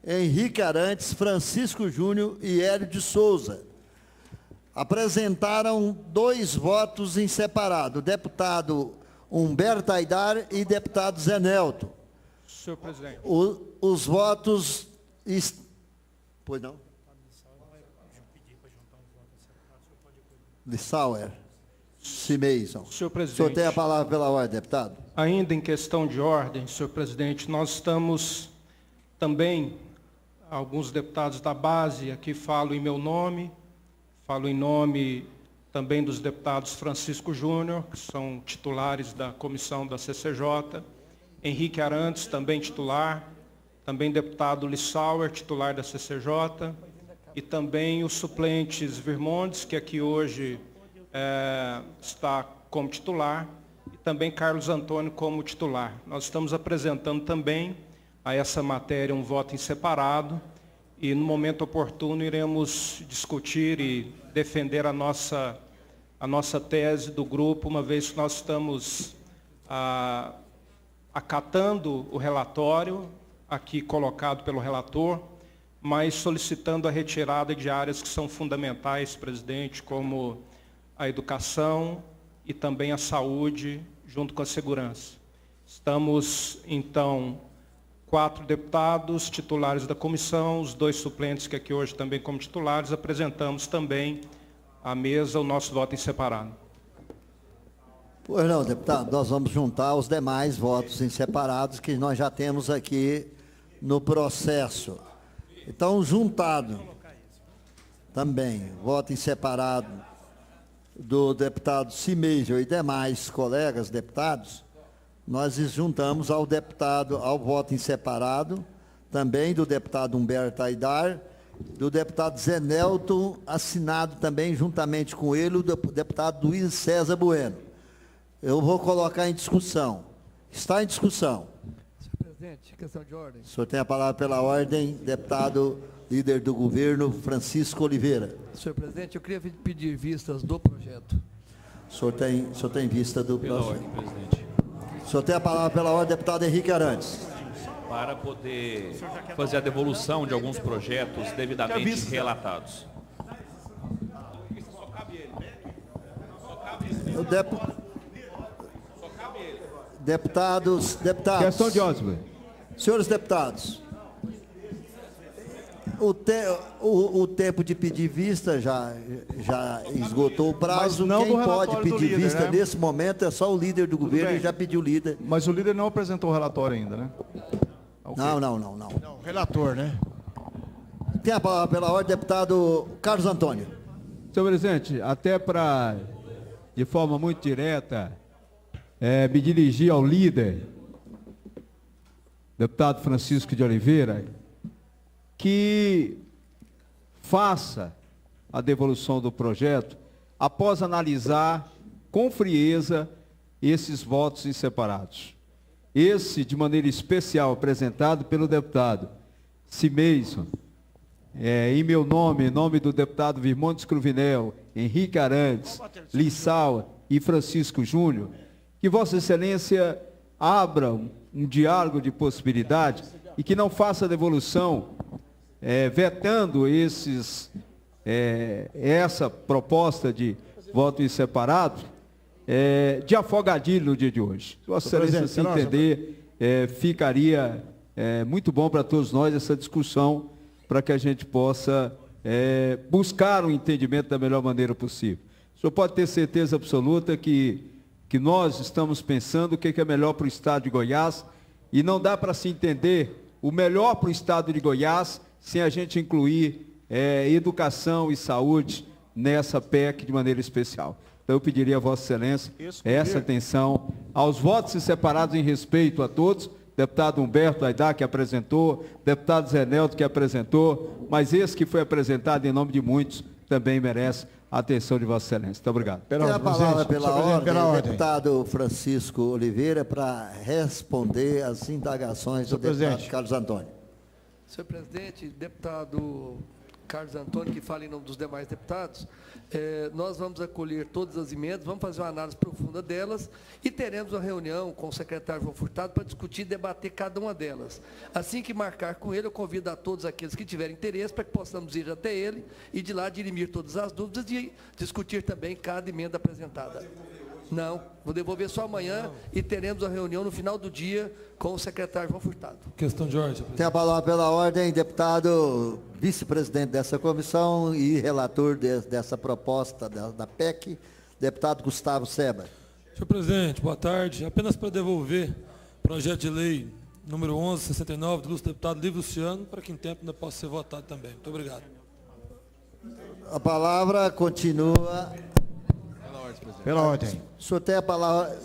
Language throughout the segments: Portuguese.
Henrique Arantes, Francisco Júnior e Hélio de Souza. Apresentaram 2 votos em separado, deputado Humberto Aidar e deputado Zé Nelto. Senhor presidente. Os votos... Pois não? Lissauer. Simeison. Senhor presidente. O senhor tem a palavra pela ordem, deputado. Ainda em questão de ordem, senhor presidente, nós estamos também, alguns deputados da base, aqui falo em meu nome, falo em nome também dos deputados Francisco Júnior, que são titulares da comissão da CCJ, Henrique Arantes, também titular, também deputado Lissauer, titular da CCJ, e também os suplentes Virmontes, que aqui hoje está como titular, e também Carlos Antônio como titular. Nós estamos apresentando também a essa matéria um voto em separado, e no momento oportuno iremos discutir e defender a nossa tese do grupo, uma vez que nós estamos acatando o relatório, aqui colocado pelo relator, mas solicitando a retirada de áreas que são fundamentais, presidente, como a educação e também a saúde, junto com a segurança. Estamos, então, 4 deputados titulares da comissão, os 2 suplentes que aqui hoje também como titulares, apresentamos também à mesa o nosso voto em separado. Pois não, deputado, nós vamos juntar os demais votos em separados que nós já temos aqui no processo. Então, juntado também, voto em separado do deputado Simeison e demais colegas deputados, nós juntamos ao voto em separado, também do deputado Humberto Aidar, do deputado Zé Nelton, assinado também juntamente com ele, o deputado Luiz César Bueno. Eu vou colocar em discussão. Está em discussão. Senhor presidente, questão de ordem. O senhor tem a palavra pela ordem, deputado líder do governo, Francisco Oliveira. Senhor presidente, eu queria pedir vistas do projeto. O senhor tem vista do Pela projeto. ordem, presidente. O senhor tem a palavra pela ordem, deputado Henrique Arantes. Para poder fazer a devolução de alguns projetos devidamente relatados. Deputados. Questão de ordem. Senhores deputados, o tempo de pedir vista já esgotou o prazo. Mas não Quem do pode relatório do pedir líder, vista né? nesse momento é só o líder do governo bem. e já pediu líder. Mas o líder não apresentou o relatório ainda, né? Okay. Não. Não, relator, né? Tem a palavra pela ordem, deputado Carlos Antônio. Senhor presidente, até para, de forma muito direta, me dirigir ao líder, deputado Francisco de Oliveira, que faça a devolução do projeto após analisar com frieza esses votos em separados. Esse, de maneira especial, apresentado pelo deputado Simeison, em meu nome, em nome do deputado Virmontes Cruvinel, Henrique Arantes, Lissauer e Francisco Júnior, que Vossa Excelência abra um diálogo de possibilidade e que não faça a devolução vetando essa proposta de voto em separado de afogadilho no dia de hoje. Se Vossa Excelência se entender, ficaria muito bom para todos nós essa discussão, para que a gente possa buscar um entendimento da melhor maneira possível. O senhor pode ter certeza absoluta que nós estamos pensando o que é melhor para o Estado de Goiás, e não dá para se entender o melhor para o Estado de Goiás sem a gente incluir educação e saúde nessa PEC de maneira especial. Então eu pediria a Vossa Excelência essa atenção aos votos separados em respeito a todos, deputado Humberto Aidar, que apresentou, deputado Zé Nelto, que apresentou, mas esse que foi apresentado em nome de muitos também merece a atenção de Vossa Excelência. Muito obrigado. Tem a palavra pela ordem, deputado Francisco Oliveira, para responder às indagações do deputado Carlos Antônio. Senhor presidente, deputado Carlos Antônio, que fala em nome dos demais deputados, nós vamos acolher todas as emendas, vamos fazer uma análise profunda delas e teremos uma reunião com o secretário João Furtado para discutir e debater cada uma delas. Assim que marcar com ele, eu convido a todos aqueles que tiverem interesse para que possamos ir até ele e de lá dirimir todas as dúvidas e discutir também cada emenda apresentada. Não, vou devolver só amanhã e teremos a reunião no final do dia com o secretário João Furtado. Questão de ordem. Tem a palavra pela ordem, deputado vice-presidente dessa comissão e relator dessa proposta da PEC, deputado Gustavo Seba. Senhor presidente, boa tarde. Apenas para devolver projeto de lei número 1169 do ilustre deputado Livio Luciano, para que em tempo ainda possa ser votado também. Muito obrigado. A palavra continua. Pela ordem. O senhor tem a palavra.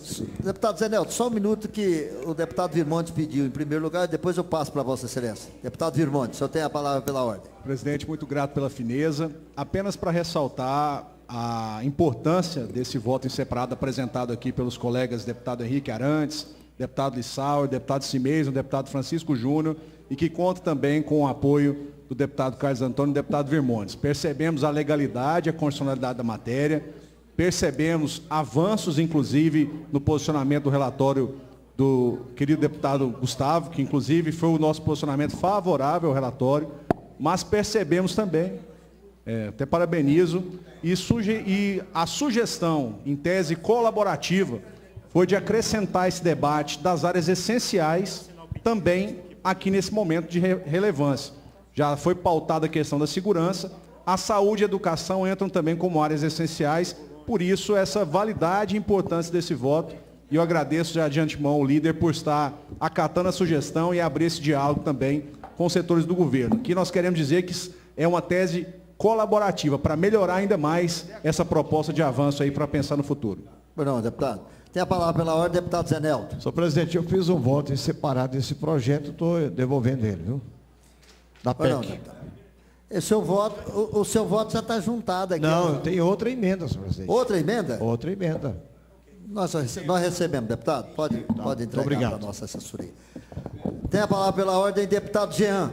Deputado Zé Nelto, só um minuto que o deputado Virmontes pediu em primeiro lugar, depois eu passo para Vossa Excelência. Deputado Virmontes, o senhor tem a palavra pela ordem. Presidente, muito grato pela fineza. Apenas para ressaltar a importância desse voto em separado apresentado aqui pelos colegas deputado Henrique Arantes, deputado Lissauer, deputado Cimeiro, deputado Francisco Júnior, e que conta também com o apoio do deputado Carlos Antônio e do deputado Virmontes. Percebemos a legalidade, a constitucionalidade da matéria, percebemos avanços, inclusive, no posicionamento do relatório do querido deputado Gustavo, que, inclusive, foi o nosso posicionamento favorável ao relatório, mas percebemos também, até parabenizo, e a sugestão, em tese colaborativa, foi de acrescentar esse debate das áreas essenciais também aqui nesse momento de relevância. Já foi pautada a questão da segurança, a saúde e a educação entram também como áreas essenciais. Por isso, essa validade e importância desse voto, e eu agradeço já de antemão ao líder por estar acatando a sugestão e abrir esse diálogo também com os setores do governo. Que nós queremos dizer que é uma tese colaborativa para melhorar ainda mais essa proposta de avanço aí para pensar no futuro. Não, deputado. Tem a palavra pela ordem, deputado Zé Nelto. Senhor presidente, eu fiz um voto em separado desse projeto, estou devolvendo ele, viu? Da PEC. Não, deputado. O seu voto já está juntado aqui. Não, tem outra emenda, senhor presidente. Outra emenda? Outra emenda. Nós recebemos, deputado. Pode entregar para a nossa assessoria. Tem a palavra pela ordem, deputado Jean.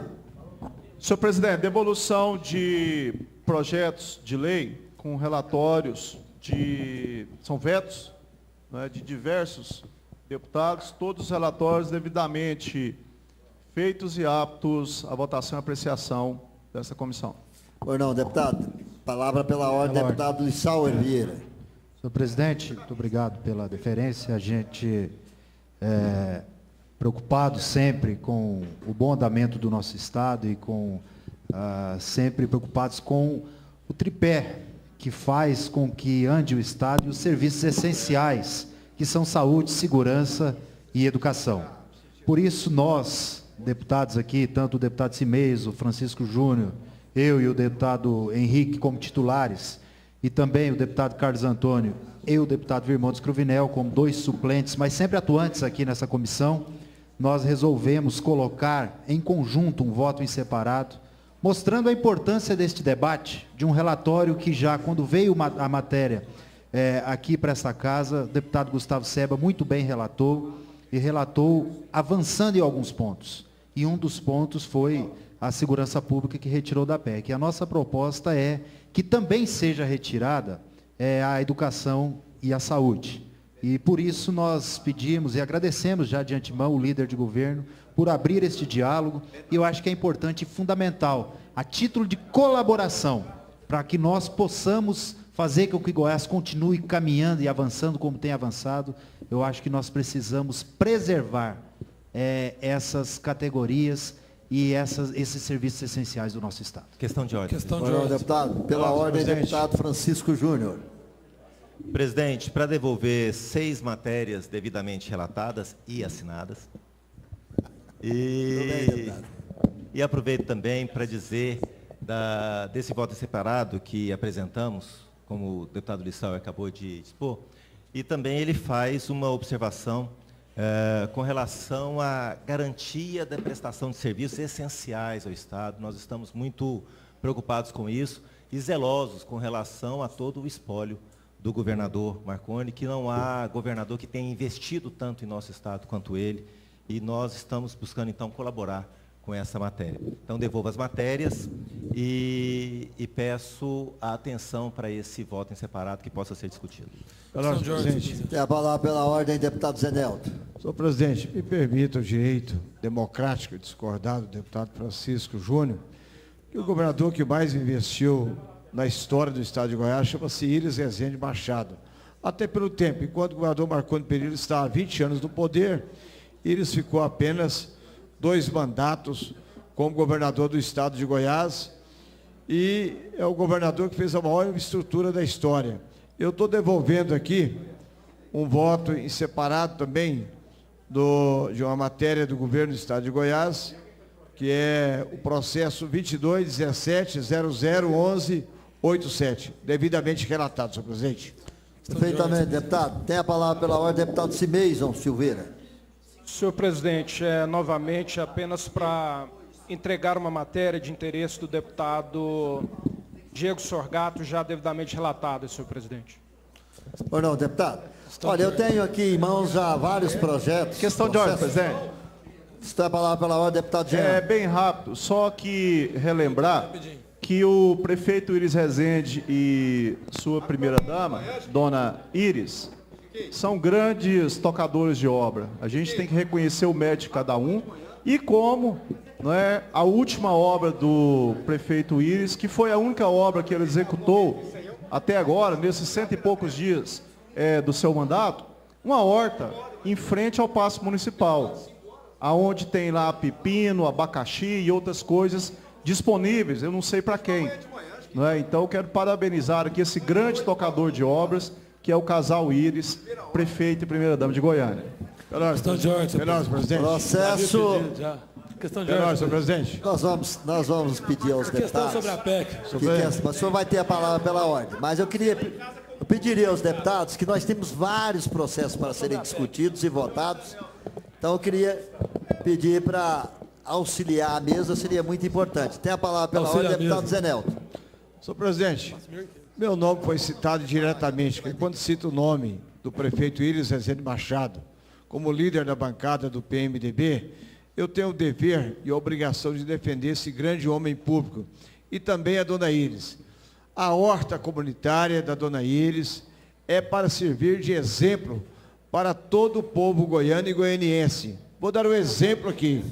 Senhor presidente, devolução de projetos de lei com relatórios são vetos, né, de diversos deputados, todos os relatórios devidamente feitos e aptos à votação e apreciação dessa comissão. Pois não, deputado. Palavra pela ordem, deputado Lissauer Vieira. Senhor presidente, muito obrigado pela deferência. A gente preocupado sempre com o bom andamento do nosso Estado e sempre preocupados com o tripé que faz com que ande o Estado e os serviços essenciais, que são saúde, segurança e educação. Por isso, nós, deputados aqui, tanto o deputado Cimeiro, o Francisco Júnior, eu e o deputado Henrique como titulares, e também o deputado Carlos Antônio e o deputado Virmontes Cruvinel como dois suplentes, mas sempre atuantes aqui nessa comissão, nós resolvemos colocar em conjunto um voto em separado, mostrando a importância deste debate, de um relatório que já, quando veio a matéria aqui para essa casa, o deputado Gustavo Seba muito bem relatou, e relatou avançando em alguns pontos. E um dos pontos foi a segurança pública que retirou da PEC. E a nossa proposta é que também seja retirada a educação e a saúde. E por isso nós pedimos e agradecemos já de antemão o líder de governo por abrir este diálogo, e eu acho que é importante e fundamental, a título de colaboração, para que nós possamos fazer com que Goiás continue caminhando e avançando como tem avançado. Eu acho que nós precisamos preservar essas categorias e esses serviços essenciais do nosso Estado. Questão de ordem. Questão de ordem. Deputado, pela ordem, deputado Francisco Júnior. Presidente, para devolver 6 matérias devidamente relatadas e assinadas. E aproveito também para dizer desse voto separado que apresentamos, como o deputado Lissauer acabou de expor, e também ele faz uma observação com relação à garantia da prestação de serviços essenciais ao Estado. Nós estamos muito preocupados com isso e zelosos com relação a todo o espólio do governador Marconi, que não há governador que tenha investido tanto em nosso Estado quanto ele, e nós estamos buscando, então, colaborar com essa matéria. Então, devolvo as matérias e peço a atenção para esse voto em separado que possa ser discutido. Senhor presidente. Tem a palavra pela ordem, deputado Zé Nelto. Senhor presidente, me permita o direito democrático de discordar do deputado Francisco Júnior, que o governador que mais investiu na história do estado de Goiás chama-se Íris Rezende Machado. Até pelo tempo, enquanto o governador Marconi Perillo está há 20 anos no poder, Íris ficou apenas 2 mandatos como governador do estado de Goiás e é o governador que fez a maior estrutura da história. Eu estou devolvendo aqui um voto em separado também de uma matéria do governo do estado de Goiás, que é o processo 2217001187, devidamente relatado, senhor presidente. Perfeitamente, deputado. Tem a palavra pela ordem, deputado Cimeison Silveira. Senhor presidente, novamente, apenas para entregar uma matéria de interesse do deputado Diego Sorgato, já devidamente relatada, senhor presidente. Ou não, deputado? Olha, eu tenho aqui em mãos já vários projetos. Questão de ordem, presidente. Está a palavra pela ordem, deputado Jean. É bem rápido, só que relembrar que o prefeito Íris Rezende e sua primeira-dama, dona Íris, são grandes tocadores de obra. A gente tem que reconhecer o mérito de cada um e como, não é, a última obra do prefeito Íris, que foi a única obra que ele executou até agora, nesses 100 e poucos dias do seu mandato, uma horta em frente ao Paço Municipal, aonde tem lá pepino, abacaxi e outras coisas disponíveis, eu não sei para quem. Não é? Então eu quero parabenizar aqui esse grande tocador de obras, que é o casal Íris, prefeito e primeira-dama de Goiânia. Questão de ordem, presidente. Processo. Questão de ordem, senhor presidente. Nós vamos pedir aos deputados. Questão sobre a PEC. O senhor vai ter a palavra pela ordem. Mas eu pediria aos deputados que nós temos vários processos para serem discutidos e votados. Então eu queria pedir para auxiliar a mesa, seria muito importante. Tem a palavra pela ordem, deputado Zé Nelto. Senhor presidente, meu nome foi citado diretamente, porque quando cito o nome do prefeito Íris Rezende Machado, como líder da bancada do PMDB, eu tenho o dever e a obrigação de defender esse grande homem público e também a dona Íris. A horta comunitária da dona Íris é para servir de exemplo para todo o povo goiano e goianiense. Vou dar um exemplo aqui.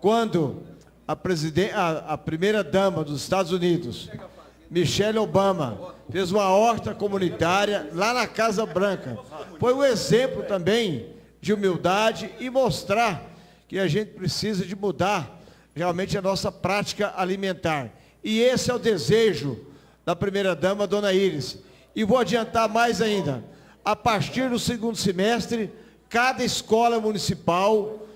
Quando a primeira-dama dos Estados Unidos, Michelle Obama, fez uma horta comunitária lá na Casa Branca, foi um exemplo também de humildade e mostrar que a gente precisa de mudar realmente a nossa prática alimentar. E esse é o desejo da primeira-dama, dona Íris. E vou adiantar mais ainda. A partir do segundo semestre, cada escola municipal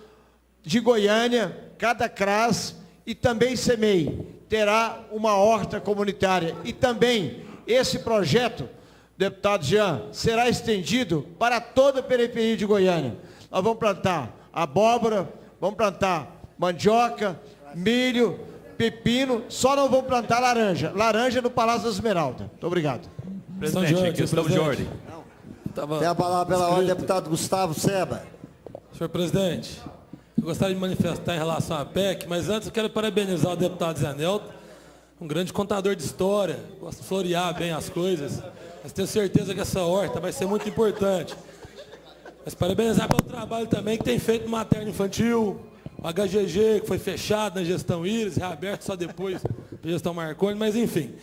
de Goiânia, cada CRAS e também CEMEI, terá uma horta comunitária. E também esse projeto, deputado Jean, será estendido para toda a periferia de Goiânia. Nós vamos plantar abóbora, vamos plantar mandioca, milho, pepino, só não vamos plantar laranja. Laranja no Palácio da Esmeralda. Muito obrigado. Presidente, questão de ordem. Tem a palavra pela ordem, deputado Gustavo Seba. Senhor presidente, eu gostaria de manifestar em relação à PEC, mas antes eu quero parabenizar o deputado Zé Nelto, um grande contador de história, gosta de florear bem as coisas, mas tenho certeza que essa horta vai ser muito importante. Mas parabenizar pelo trabalho também que tem feito no materno infantil, o HGG, que foi fechado na gestão Íris, reaberto só depois da gestão Marconi, mas enfim.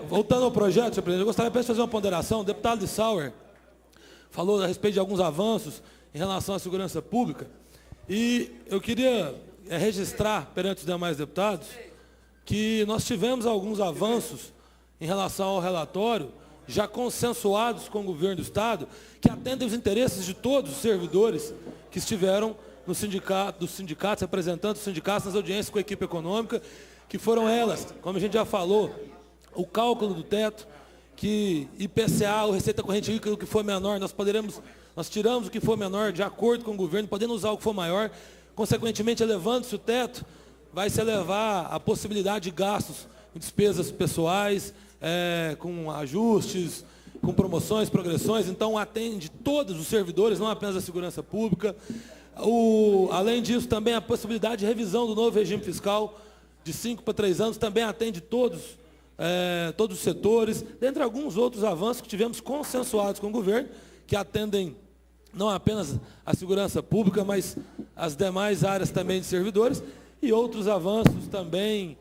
Voltando ao projeto, senhor presidente, eu gostaria apenas de fazer uma ponderação. O deputado Lissauer falou a respeito de alguns avanços em relação à segurança pública, e eu queria registrar perante os demais deputados que nós tivemos alguns avanços em relação ao relatório, já consensuados com o governo do Estado, que atendem os interesses de todos os servidores que estiveram no sindicato, dos sindicatos, representantes dos sindicatos nas audiências com a equipe econômica, que foram elas, como a gente já falou, o cálculo do teto, que IPCA, o Receita Corrente Líquida, o que for menor, nós tiramos o que for menor de acordo com o governo, podendo usar o que for maior, consequentemente, elevando-se o teto, vai se elevar a possibilidade de gastos em despesas pessoais, com ajustes, com promoções, progressões, então atende todos os servidores, não apenas a segurança pública. Além disso, também a possibilidade de revisão do novo regime fiscal de 5 para 3 anos, também atende todos os setores, dentre alguns outros avanços que tivemos consensuados com o governo, que atendem não apenas a segurança pública, mas as demais áreas também de servidores, e outros avanços também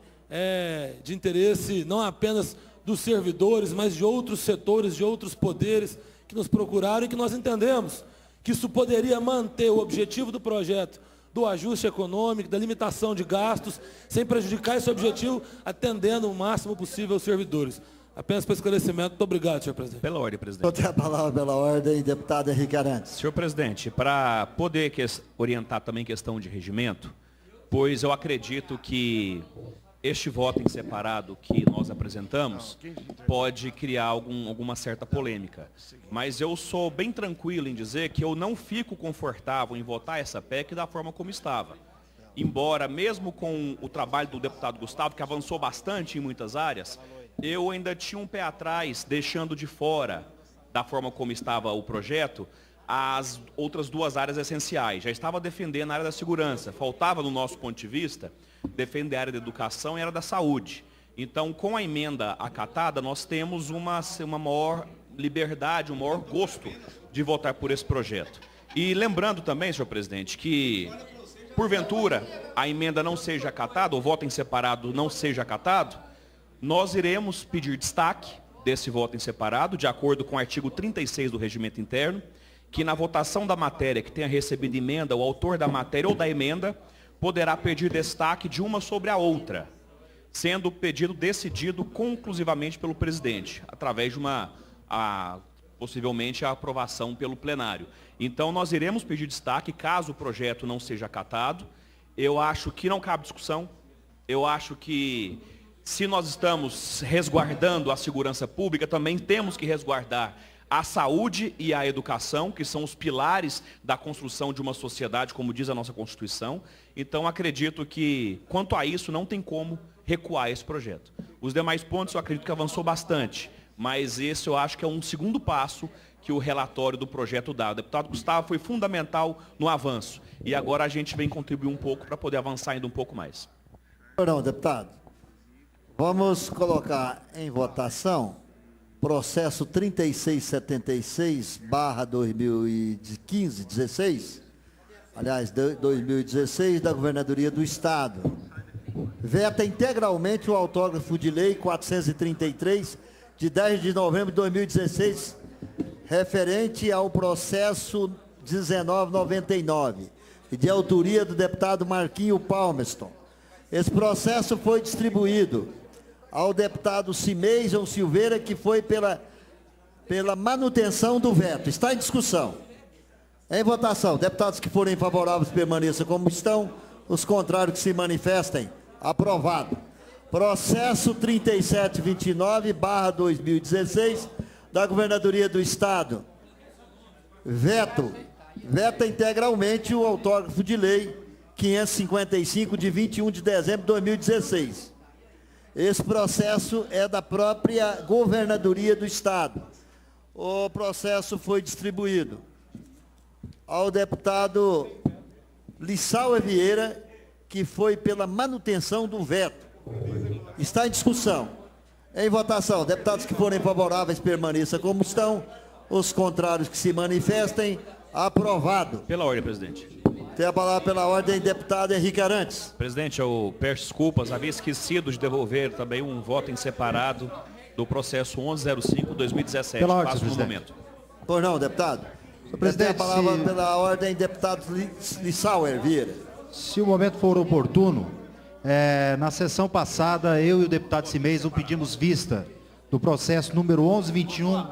de interesse não apenas dos servidores, mas de outros setores, de outros poderes que nos procuraram e que nós entendemos que isso poderia manter o objetivo do projeto do ajuste econômico, da limitação de gastos, sem prejudicar esse objetivo, atendendo o máximo possível os servidores. Apenas para esclarecimento. Muito obrigado, senhor presidente. Pela ordem, presidente. Vou ter a palavra pela ordem, deputado Henrique Arantes. Senhor presidente, para poder orientar também questão de regimento, pois eu acredito que este voto em separado que nós apresentamos pode criar alguma certa polêmica. Mas eu sou bem tranquilo em dizer que eu não fico confortável em votar essa PEC da forma como estava. Embora, mesmo com o trabalho do deputado Gustavo, que avançou bastante em muitas áreas, eu ainda tinha um pé atrás, deixando de fora, da forma como estava o projeto, as outras duas áreas essenciais. Já estava defendendo a área da segurança. Faltava, no nosso ponto de vista, defender a área da educação e a área da saúde. Então, com a emenda acatada, nós temos uma maior liberdade, um maior gosto de votar por esse projeto. E lembrando também, senhor presidente, que, porventura, a emenda não seja acatada, o voto em separado não seja acatado, nós iremos pedir destaque desse voto em separado, de acordo com o artigo 36 do Regimento Interno, que na votação da matéria que tenha recebido emenda, o autor da matéria ou da emenda poderá pedir destaque de uma sobre a outra, sendo o pedido decidido conclusivamente pelo presidente, através de possivelmente a aprovação pelo plenário. Então, nós iremos pedir destaque caso o projeto não seja acatado. Eu acho que não cabe discussão. Eu acho que, se nós estamos resguardando a segurança pública, também temos que resguardar a saúde e a educação, que são os pilares da construção de uma sociedade, como diz a nossa Constituição. Então, acredito que, quanto a isso, não tem como recuar esse projeto. Os demais pontos, eu acredito que avançou bastante, mas esse eu acho que é um segundo passo que o relatório do projeto dá. O deputado Gustavo foi fundamental no avanço, e agora a gente vem contribuir um pouco para poder avançar ainda um pouco mais. Não, deputado. Vamos colocar em votação processo 3676/2015, aliás, 2016, da Governadoria do Estado. Veta integralmente o autógrafo de lei 433, de 10 de novembro de 2016, referente ao processo 1999, de autoria do deputado Marquinho Palmerston. Esse processo foi distribuído ao deputado Cimeison Silveira, que foi pela manutenção do veto. Está em discussão. Em votação. Deputados que forem favoráveis permaneçam como estão. Os contrários que se manifestem. Aprovado. Processo 3729/2016 da Governadoria do Estado. Veta integralmente o autógrafo de lei 555, de 21 de dezembro de 2016. Esse processo é da própria Governadoria do Estado. O processo foi distribuído ao deputado Lissauer Vieira, que foi pela manutenção do veto. Está em discussão. Em votação. Deputados que forem favoráveis permaneçam como estão. Os contrários que se manifestem. Aprovado. Pela ordem, presidente. Tem a palavra pela ordem, deputado Henrique Arantes. Presidente, eu peço desculpas, havia esquecido de devolver também um voto em separado do processo 1105/2017. Pela ordem, Passo no presidente. momento. Pois não, deputado. Presidente, tem a palavra pela ordem, deputado Lissauer Vieira. Se o momento for oportuno, na sessão passada, eu e o deputado Cimeison pedimos vista do processo número 1121,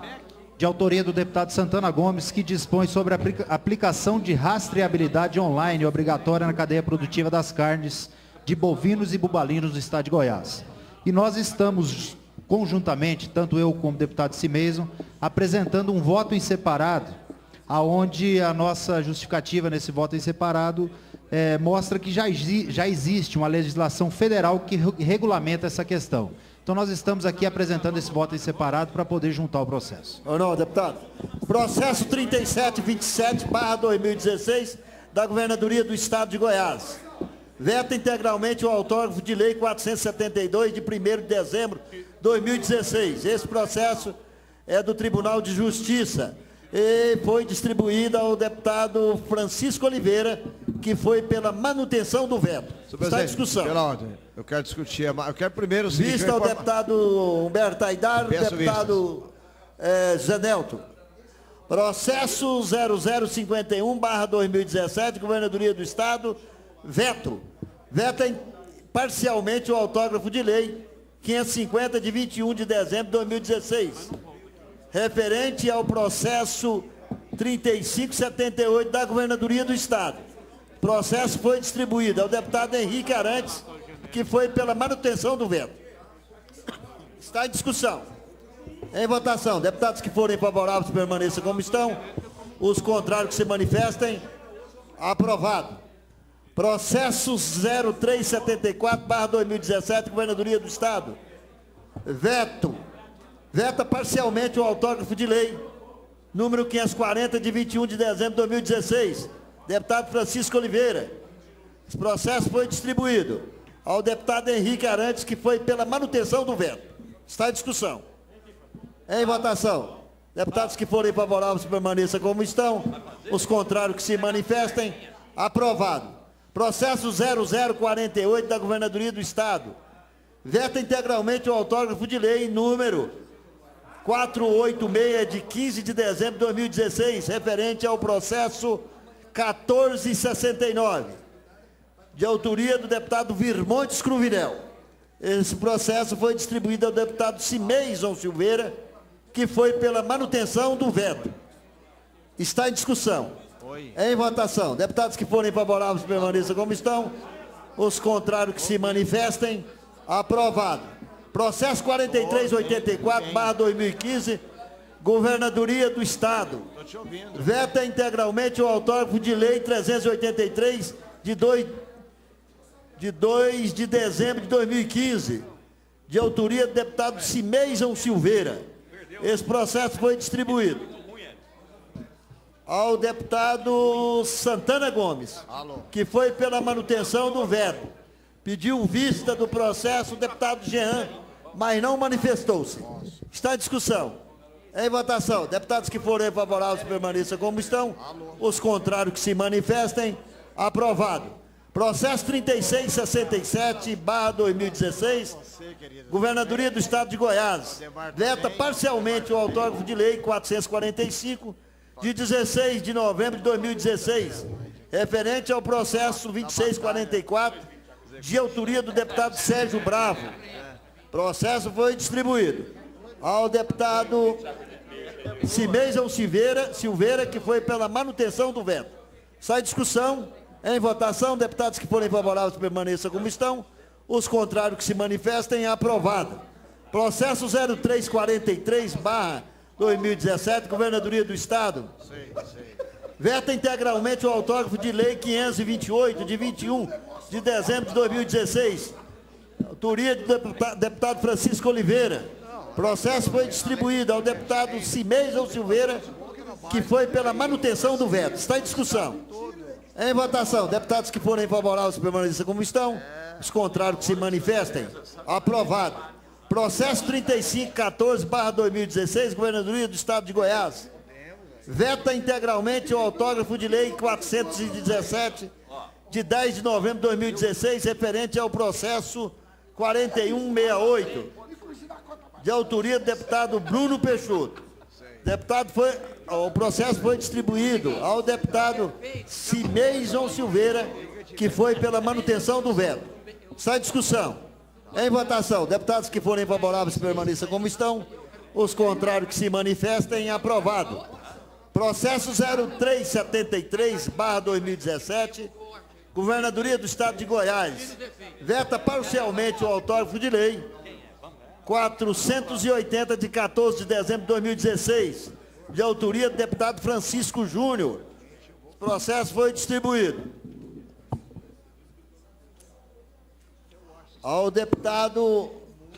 de autoria do deputado Santana Gomes, que dispõe sobre a aplicação de rastreabilidade online obrigatória na cadeia produtiva das carnes de bovinos e bubalinos do estado de Goiás. E nós estamos, conjuntamente, tanto eu como o deputado Cimeison, apresentando um voto em separado, aonde a nossa justificativa nesse voto em separado mostra que já existe uma legislação federal que regulamenta essa questão. Então, nós estamos aqui apresentando esse voto em separado para poder juntar o processo. Não, deputado. Processo 3727/2016 da Governadoria do Estado de Goiás. Veta integralmente o autógrafo de lei 472, de 1º de dezembro de 2016. Esse processo é do Tribunal de Justiça e foi distribuído ao deputado Francisco Oliveira, que foi pela manutenção do veto. Está em discussão. Pela ordem, eu quero discutir, eu quero primeiro... Vista ao deputado Humberto Aidar, deputado Zé Nelton. Processo 0051/2017, Governadoria do Estado, veto. Veta parcialmente o autógrafo de lei 550, de 21 de dezembro de 2016, referente ao processo 3578 da Governadoria do Estado. O processo foi distribuído ao deputado Henrique Arantes, que foi pela manutenção do veto. Está em discussão. Em votação, deputados que forem favoráveis permaneçam como estão, os contrários que se manifestem, aprovado. Processo 0374/2017, Governadoria do Estado. Veta parcialmente o autógrafo de lei número 540, de 21 de dezembro de 2016, deputado Francisco Oliveira. Esse processo foi distribuído ao deputado Henrique Arantes, que foi pela manutenção do veto. Está em discussão. Em votação, deputados que forem favoráveis permaneçam como estão, os contrários que se manifestem, aprovado. Processo 0048 da Governadoria do Estado. Veta integralmente o autógrafo de lei número 486, de 15 de dezembro de 2016, referente ao processo 1469, de autoria do deputado Virmontes Cruvinel. Esse processo foi distribuído ao deputado Cimeison Silveira, que foi pela manutenção do veto. Está em discussão. Em votação. Deputados que forem favoráveis permaneçam como estão. Os contrários que se manifestem, aprovado. Processo 4384/2015, Governadoria do Estado. Veta integralmente o autógrafo de lei 383, de 2 de dezembro de 2015, de autoria do deputado Cimeison Silveira. Esse processo foi distribuído ao deputado Santana Gomes, que foi pela manutenção do veto. Pediu vista do processo o deputado Jean, mas não manifestou-se. Está em discussão. Em votação. Deputados que forem favoráveis permaneçam como estão. Os contrários que se manifestem, aprovado. Processo 3667/2016, Governadoria do Estado de Goiás. Veta parcialmente o autógrafo de lei 445, de 16 de novembro de 2016, referente ao processo 2644, de autoria do deputado Sérgio Bravo. Processo foi distribuído ao deputado Cimeison Silveira, que foi pela manutenção do veto. Sai discussão. Em votação, deputados que forem favoráveis permaneçam como estão. Os contrários que se manifestem, aprovado. Processo 0343/2017, Governadoria do Estado. Veta integralmente o autógrafo de lei 528, de 21 de dezembro de 2016. Autoria do deputado Francisco Oliveira. Processo foi distribuído ao deputado Cimeison Silveira, que foi pela manutenção do veto. Está em discussão. Em votação, deputados que forem favoráveis permaneçam como estão, os contrários que se manifestem, aprovado. Processo 3514/2016, Governadoria do Estado de Goiás. Veta integralmente o autógrafo de lei 417, de 10 de novembro de 2016, referente ao processo 4168, de autoria do deputado Bruno Peixoto. O processo foi distribuído ao deputado Cimeison Silveira, que foi pela manutenção do veto. Sai discussão. Em votação, deputados que forem favoráveis permaneçam como estão. Os contrários que se manifestem, aprovado. Processo 0373/2017, Governadoria do Estado de Goiás. Veta parcialmente o autógrafo de lei 480, de 14 de dezembro de 2016, de autoria do deputado Francisco Júnior. O processo foi distribuído ao deputado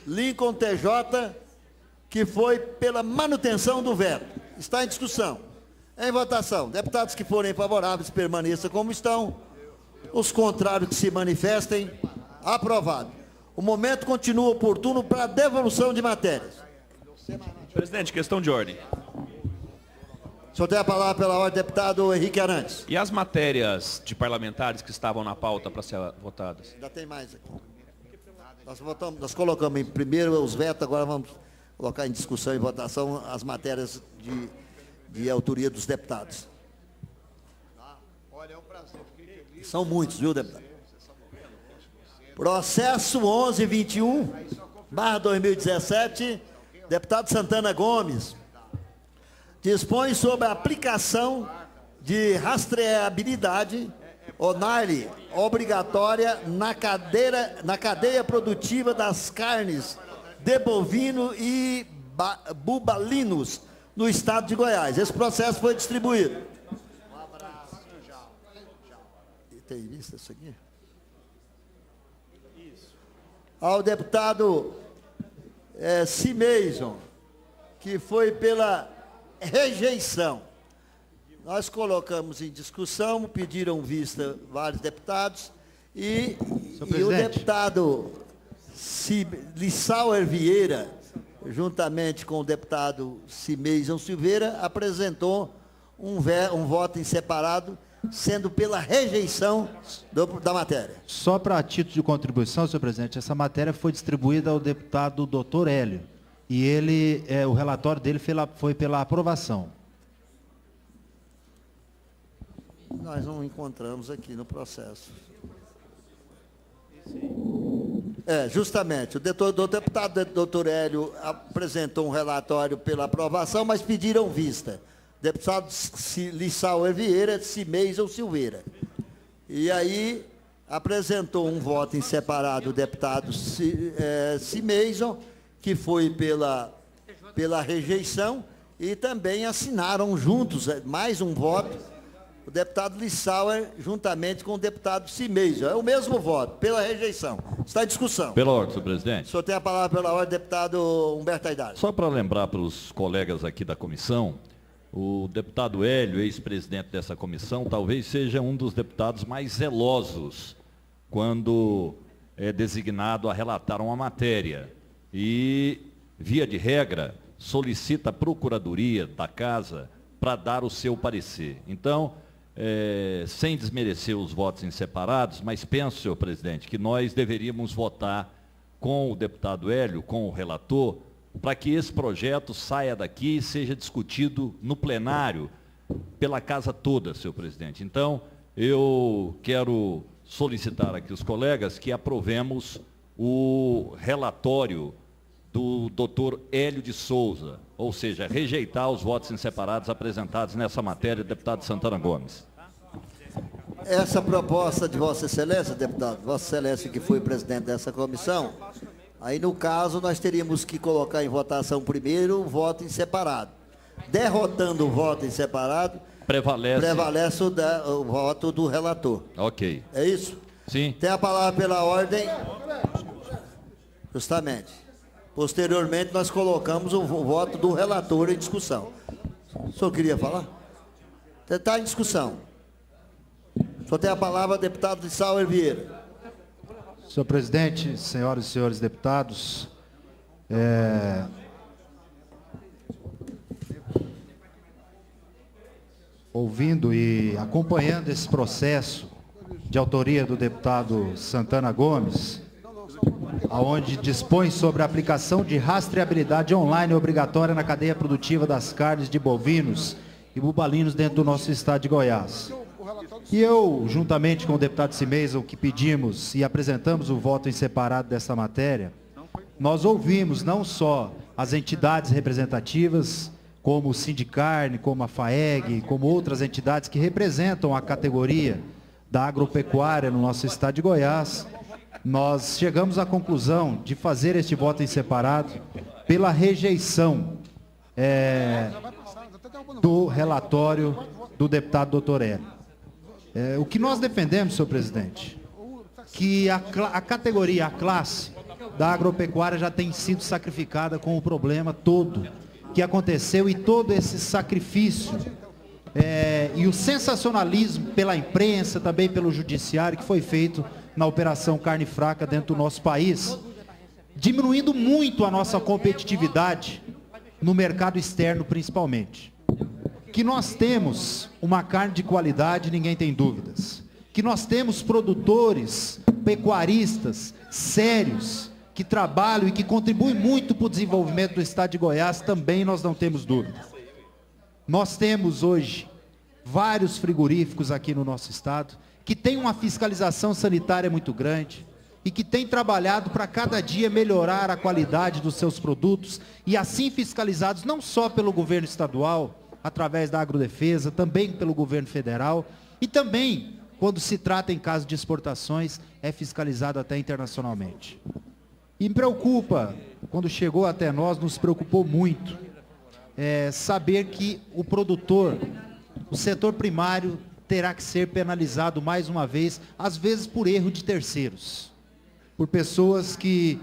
Lincoln TJ, que foi pela manutenção do veto. Está em discussão. Em votação. Deputados que forem favoráveis permaneçam como estão. Os contrários que se manifestem. Aprovado. O momento continua oportuno para a devolução de matérias. Presidente, questão de ordem. O senhor tem a palavra pela ordem, deputado Henrique Arantes. E as matérias de parlamentares que estavam na pauta para ser votadas? Ainda tem mais aqui. Nós colocamos em primeiro os vetos, agora vamos colocar em discussão e votação as matérias de autoria dos deputados. São muitos, viu, deputado? Processo 1121/2017, deputado Santana Gomes, dispõe sobre a aplicação de rastreabilidade ONARE obrigatória na cadeia produtiva das carnes de bovino e bubalinos no estado de Goiás. Esse processo foi distribuído. Tem vista isso aqui? Ao deputado Cimeison, que foi pela rejeição. Nós colocamos em discussão, pediram vista vários deputados, e o deputado Lissauer Vieira, juntamente com o deputado Cimeison Silveira, apresentou um voto em separado, sendo pela rejeição da matéria. Só para título de contribuição, senhor presidente, essa matéria foi distribuída ao deputado Dr. Hélio, e o relatório dele foi pela aprovação. Nós não encontramos aqui no processo. Justamente, o deputado Dr. Hélio apresentou um relatório pela aprovação, mas pediram vista. Deputado Lissauer Vieira, Cimeison Silveira. E aí apresentou um voto em separado o deputado Cimeison, que foi pela rejeição, e também assinaram juntos mais um voto, o deputado Lissauer, juntamente com o deputado Cimeison. É o mesmo voto, pela rejeição. Está em discussão. Pela ordem, senhor presidente. O senhor tem a palavra pela ordem, deputado Humberto Haidar. Só para lembrar para os colegas aqui da comissão, o deputado Hélio, ex-presidente dessa comissão, talvez seja um dos deputados mais zelosos quando é designado a relatar uma matéria. E, via de regra, solicita a procuradoria da casa para dar o seu parecer. Então, sem desmerecer os votos em separados, mas penso, senhor presidente, que nós deveríamos votar com o deputado Hélio, com o relator, para que esse projeto saia daqui e seja discutido no plenário pela casa toda, senhor presidente. Então, eu quero solicitar aqui os colegas que aprovemos o relatório do doutor Hélio de Souza, ou seja, rejeitar os votos em separados apresentados nessa matéria, deputado Santana Gomes. Essa proposta de Vossa Excelência, deputado, Vossa Excelência que foi presidente dessa comissão, aí no caso nós teríamos que colocar em votação primeiro o voto em separado. Derrotando o voto em separado, prevalece o voto do relator. Ok. É isso? Sim. Tem a palavra pela ordem. Justamente. Posteriormente, nós colocamos o voto do relator em discussão. O senhor queria falar? Está em discussão. O senhor tem a palavra, deputado Lissauer Vieira. Senhor presidente, senhoras e senhores deputados, ouvindo e acompanhando esse processo de autoria do deputado Santana Gomes, aonde dispõe sobre a aplicação de rastreabilidade online obrigatória na cadeia produtiva das carnes de bovinos e bubalinos dentro do nosso estado de Goiás. E eu, juntamente com o deputado Cimeison, que pedimos e apresentamos o voto em separado dessa matéria, nós ouvimos não só as entidades representativas, como o Sindicarne, como a FAEG, como outras entidades que representam a categoria da agropecuária no nosso estado de Goiás, nós chegamos à conclusão de fazer este voto em separado pela rejeição do relatório do deputado Dr. Hélio. O que nós defendemos, senhor presidente, que a categoria, a classe da agropecuária já tem sido sacrificada com o problema todo que aconteceu e todo esse sacrifício e o sensacionalismo pela imprensa, também pelo judiciário, que foi feito na Operação Carne Fraca dentro do nosso país, diminuindo muito a nossa competitividade no mercado externo, principalmente. Que nós temos uma carne de qualidade, ninguém tem dúvidas. Que nós temos produtores, pecuaristas sérios, que trabalham e que contribuem muito para o desenvolvimento do estado de Goiás, também nós não temos dúvidas. Nós temos hoje vários frigoríficos aqui no nosso estado, que tem uma fiscalização sanitária muito grande e que tem trabalhado para cada dia melhorar a qualidade dos seus produtos e assim fiscalizados não só pelo governo estadual, através da Agrodefesa, também pelo governo federal e também, quando se trata em caso de exportações, é fiscalizado até internacionalmente. E me preocupa, quando chegou até nós, nos preocupou muito, saber que o produtor, o setor primário, terá que ser penalizado mais uma vez, às vezes por erro de terceiros, por pessoas que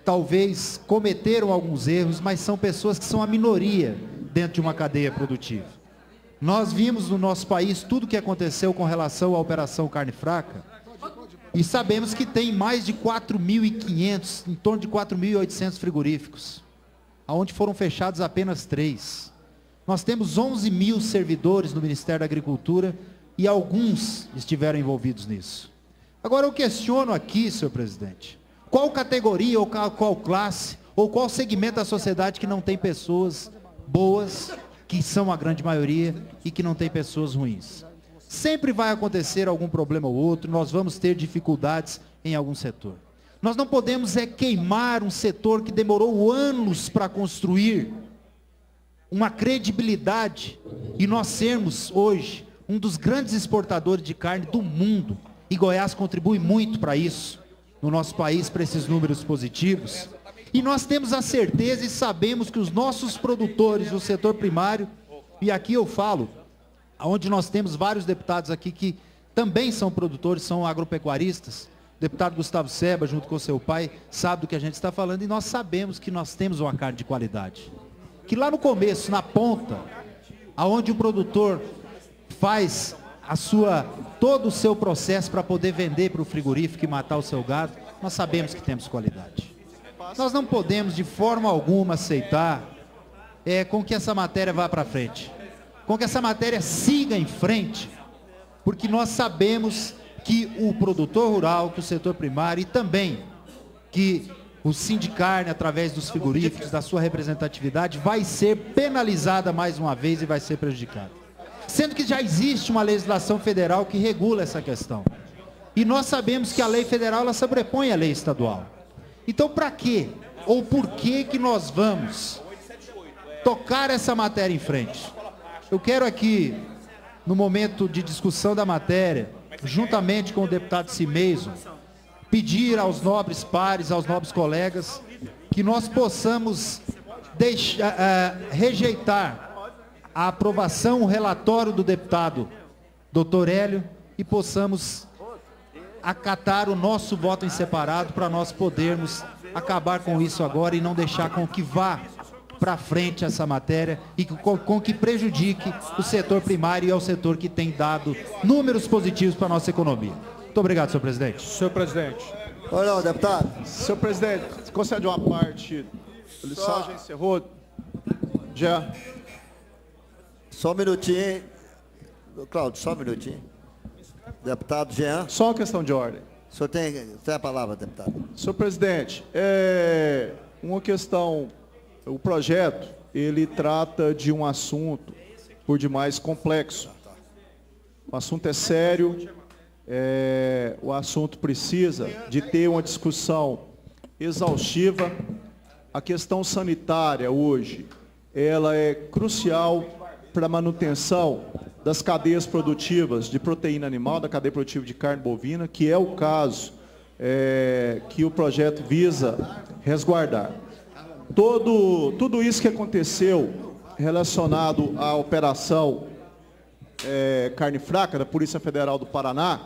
talvez cometeram alguns erros, mas são pessoas que são a minoria dentro de uma cadeia produtiva. Nós vimos no nosso país tudo o que aconteceu com relação à Operação Carne Fraca e sabemos que tem mais de 4.500, em torno de 4.800 frigoríficos, onde foram fechados apenas 3. Nós temos 11 mil servidores no Ministério da Agricultura e alguns estiveram envolvidos nisso. Agora eu questiono aqui, senhor presidente, qual categoria ou qual classe ou qual segmento da sociedade que não tem pessoas boas, que são a grande maioria, e que não tem pessoas ruins. Sempre vai acontecer algum problema ou outro, nós vamos ter dificuldades em algum setor. Nós não podemos queimar um setor que demorou anos para construir uma credibilidade e nós sermos hoje um dos grandes exportadores de carne do mundo. E Goiás contribui muito para isso, no nosso país, para esses números positivos. E nós temos a certeza e sabemos que os nossos produtores do setor primário, e aqui eu falo, onde nós temos vários deputados aqui que também são produtores, são agropecuaristas, o deputado Gustavo Seba, junto com seu pai, sabe do que a gente está falando, e nós sabemos que nós temos uma carne de qualidade. Que lá no começo, na ponta, aonde o produtor faz todo o seu processo para poder vender para o frigorífico e matar o seu gado, nós sabemos que temos qualidade. Nós não podemos de forma alguma aceitar com que essa matéria vá para frente, com que essa matéria siga em frente, porque nós sabemos que o produtor rural, que o setor primário e também que o Sindicarne, através dos frigoríficos, da sua representatividade, vai ser penalizada mais uma vez e vai ser prejudicada. Sendo que já existe uma legislação federal que regula essa questão. E nós sabemos que a lei federal ela sobrepõe a lei estadual. Então, para quê? Ou por que que nós vamos tocar essa matéria em frente? Eu quero aqui, no momento de discussão da matéria, juntamente com o deputado Cimeison, pedir aos nobres pares, aos nobres colegas, que nós possamos rejeitar a aprovação, o relatório do deputado Dr. Hélio, e possamos acatar o nosso voto em separado para nós podermos acabar com isso agora e não deixar com que vá para frente essa matéria e com que prejudique o setor primário e é o setor que tem dado números positivos para a nossa economia. Muito obrigado, senhor presidente. Senhor presidente. Olha, deputado. Senhor presidente, concede uma parte. O Lissau já encerrou? Já. Só um minutinho. Cláudio, só um minutinho. Deputado Jean. Só uma questão de ordem. O senhor tem a palavra, deputado. Senhor presidente, uma questão, o projeto, ele trata de um assunto por demais complexo. O assunto é sério, o assunto precisa de ter uma discussão exaustiva. A questão sanitária hoje, ela é crucial para a manutenção das cadeias produtivas de proteína animal, da cadeia produtiva de carne bovina, que é o caso que o projeto visa resguardar. Tudo isso que aconteceu relacionado à operação Carne Fraca da Polícia Federal do Paraná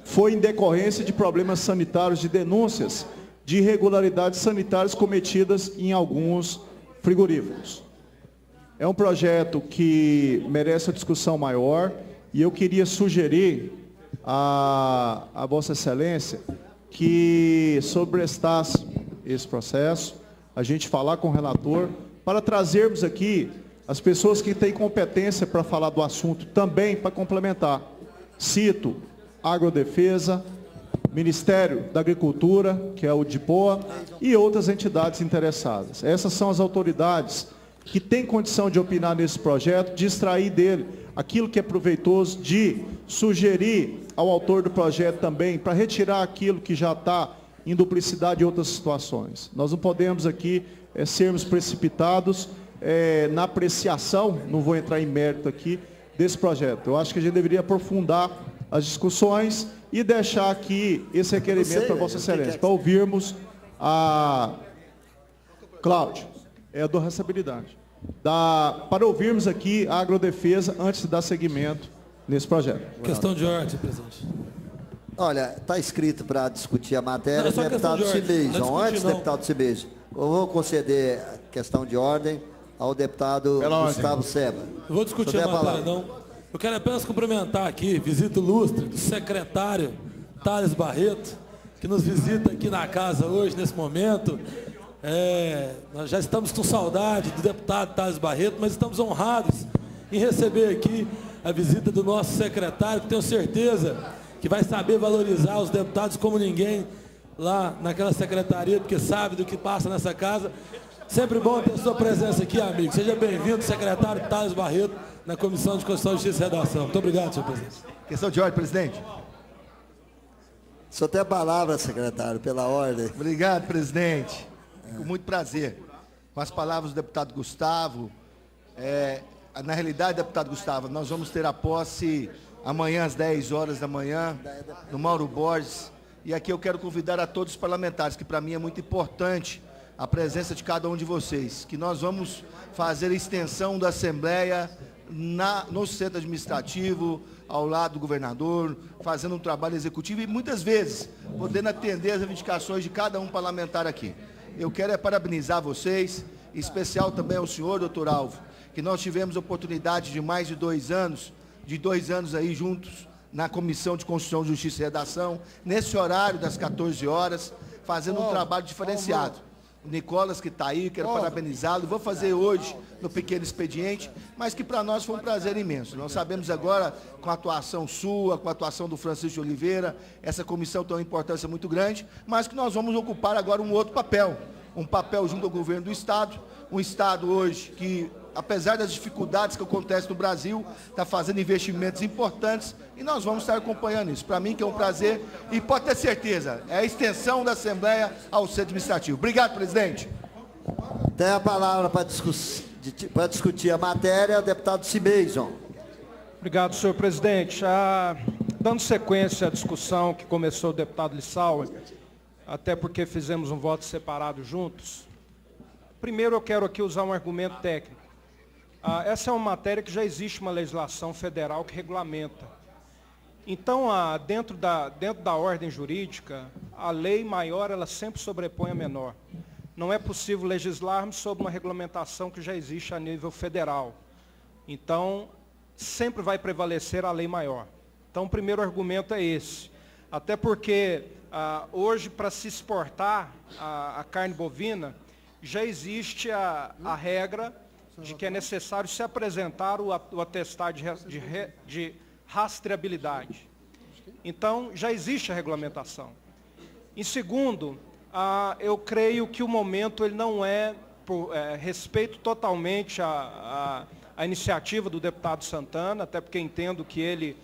foi em decorrência de problemas sanitários, de denúncias de irregularidades sanitárias cometidas em alguns frigoríficos. É um projeto que merece uma discussão maior e eu queria sugerir a Vossa Excelência que sobrestasse esse processo, a gente falar com o relator, para trazermos aqui as pessoas que têm competência para falar do assunto também para complementar. Cito Agrodefesa, Ministério da Agricultura, que é o DIPOA, e outras entidades interessadas. Essas são as autoridades que têm condição de opinar nesse projeto, de extrair dele aquilo que é proveitoso, de sugerir ao autor do projeto também, para retirar aquilo que já está em duplicidade e outras situações. Nós não podemos aqui sermos precipitados na apreciação, não vou entrar em mérito aqui, desse projeto. Eu acho que a gente deveria aprofundar as discussões e deixar aqui esse requerimento para Vossa Excelência, para ouvirmos a... Cláudio, é a do responsabilidade. Para ouvirmos aqui a Agrodefesa antes de dar seguimento nesse projeto. Questão de ordem, presidente. Olha, está escrito para discutir a matéria, não, deputado Cibeison. Antes, não. deputado Cibeison, eu vou conceder a questão de ordem ao deputado Gustavo Seba. Eu vou discutir a matéria, não. Eu quero apenas cumprimentar aqui, visita ilustre do secretário Thales Barreto, que nos visita aqui na casa hoje, nesse momento. Nós já estamos com saudade do deputado Thales Barreto, mas estamos honrados em receber aqui a visita do nosso secretário, que tenho certeza que vai saber valorizar os deputados como ninguém lá naquela secretaria, porque sabe do que passa nessa casa. Sempre bom ter sua presença aqui, amigo. Seja bem-vindo, secretário Thales Barreto, na Comissão de Constituição, Justiça e Redação. Muito obrigado, senhor presidente. Questão de ordem, presidente. Só tem a palavra, secretário, pela ordem. Obrigado, presidente. Com muito prazer. Com as palavras do deputado Gustavo. Na realidade, deputado Gustavo, nós vamos ter a posse amanhã às 10 horas da manhã, no Mauro Borges. E aqui eu quero convidar a todos os parlamentares, que para mim é muito importante a presença de cada um de vocês, que nós vamos fazer a extensão da Assembleia no centro administrativo, ao lado do governador, fazendo um trabalho executivo e muitas vezes podendo atender as reivindicações de cada um parlamentar aqui. Eu quero parabenizar vocês, em especial também ao senhor, doutor Alvo, que nós tivemos oportunidade de mais de 2 anos, aí juntos na Comissão de Constituição, Justiça e Redação, nesse horário das 14 horas, fazendo um trabalho diferenciado. O Nicolas que está aí, quero parabenizá-lo, vou fazer hoje no pequeno expediente, mas que para nós foi um prazer imenso. Nós sabemos agora, com a atuação sua, com a atuação do Francisco de Oliveira, essa comissão tem uma importância muito grande, mas que nós vamos ocupar agora um outro papel, um papel junto ao governo do Estado, um Estado hoje que, apesar das dificuldades que acontecem no Brasil, está fazendo investimentos importantes e nós vamos estar acompanhando isso. Para mim que é um prazer e pode ter certeza, é a extensão da Assembleia ao centro administrativo. Obrigado, presidente. Tem a palavra para discutir a matéria, o deputado Cibeison. Obrigado, senhor presidente. Dando sequência à discussão que começou o deputado Lissauer, até porque fizemos um voto separado juntos, primeiro eu quero aqui usar um argumento técnico. Essa é uma matéria que já existe uma legislação federal que regulamenta. Então, dentro da ordem jurídica, a lei maior ela sempre sobrepõe a menor. Não é possível legislarmos sobre uma regulamentação que já existe a nível federal. Então, sempre vai prevalecer a lei maior. Então, o primeiro argumento é esse. Até porque, hoje, para se exportar a carne bovina, já existe a regra de que é necessário se apresentar o atestado de rastreabilidade. Então, já existe a regulamentação. Em segundo, eu creio que o momento ele não respeito totalmente a iniciativa do deputado Santana, até porque entendo que ele